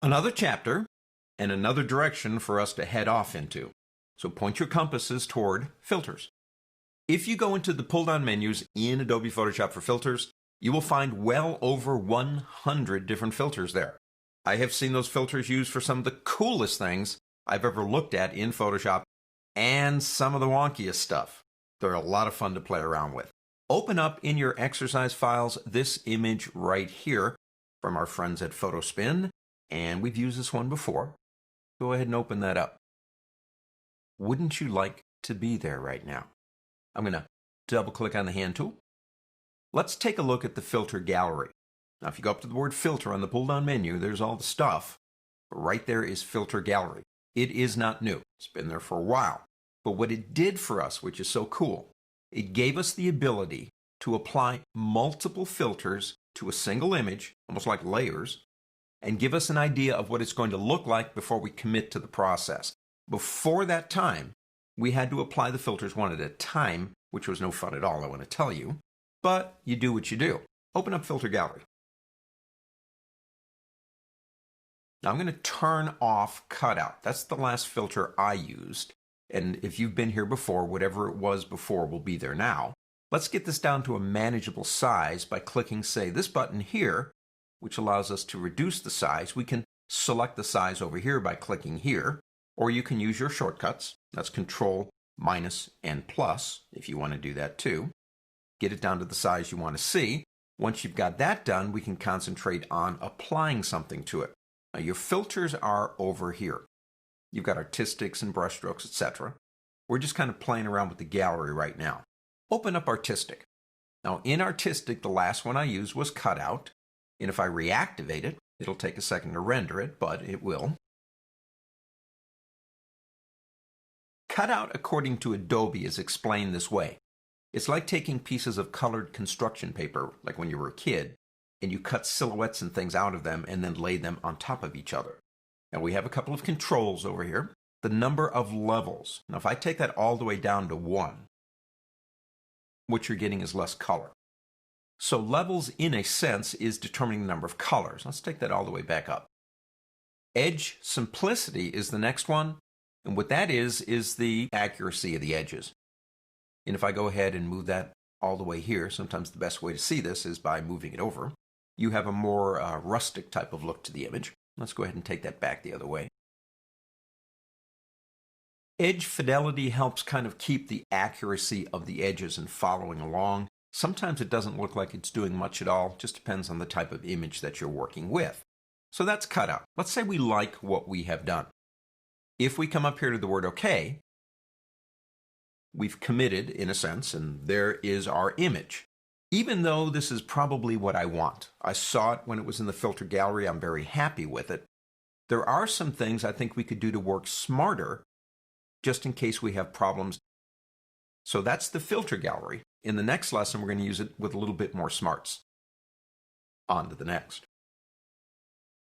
Another chapter and another direction for us to head off into. So point your compasses toward filters. If you go into the pull-down menus in Adobe Photoshop for filters, you will find well over 100 different filters there. I have seen those filters used for some of the coolest things I've ever looked at in Photoshop and some of the wonkiest stuff. They're a lot of fun to play around with. Open up in your exercise files this image right here from our friends at Photospin, and we've used this one before. Go ahead and open that up. Wouldn't you like to be there right now? I'm going to double click on the hand tool. Let's take a look at the filter gallery. Now, if you go up to the word filter on the pull-down menu, there's all the stuff. Right there is filter gallery. It is not new. It's been there for a while. But what it did for us, which is so cool, it gave us the ability to apply multiple filters to a single image, almost like layers, and give us an idea of what it's going to look like before we commit to the process. Before that time, we had to apply the filters one at a time, which was no fun at all, I want to tell you. But you do what you do. Open up Filter Gallery. Now I'm going to turn off Cutout. That's the last filter I used. And if you've been here before, whatever it was before will be there now. Let's get this down to a manageable size by clicking, say, this button here, which allows us to reduce the size. We can select the size over here by clicking here, or you can use your shortcuts. That's Control, minus, and plus, if you want to do that too. Get it down to the size you want to see. Once you've got that done, we can concentrate on applying something to it. Now, your filters are over here. You've got artistics and brushstrokes, etc. We're just kind of playing around with the gallery right now. Open up Artistic. Now, in Artistic, the last one I used was Cutout. And if I reactivate it, it'll take a second to render it, but it will. Cutout, according to Adobe, is explained this way. It's like taking pieces of colored construction paper, like when you were a kid, and you cut silhouettes and things out of them and then lay them on top of each other. Now we have a couple of controls over here. The number of levels. Now if I take that all the way down to 1, what you're getting is less color. So levels, in a sense, is determining the number of colors. Let's take that all the way back up. Edge simplicity is the next one. And what that is the accuracy of the edges. And if I go ahead and move that all the way here, sometimes the best way to see this is by moving it over. You have a more rustic type of look to the image. Let's go ahead and take that back the other way. Edge fidelity helps kind of keep the accuracy of the edges and following along. Sometimes it doesn't look like it's doing much at all. Just depends on the type of image that you're working with. So that's Cutout. Let's say we like what we have done. If we come up here to the word OK, we've committed in a sense, and there is our image. Even though this is probably what I want. I saw it when it was in the filter gallery. I'm very happy with it. There are some things I think we could do to work smarter just in case we have problems. So that's the filter gallery. In the next lesson, we're going to use it with a little bit more smarts. On to the next.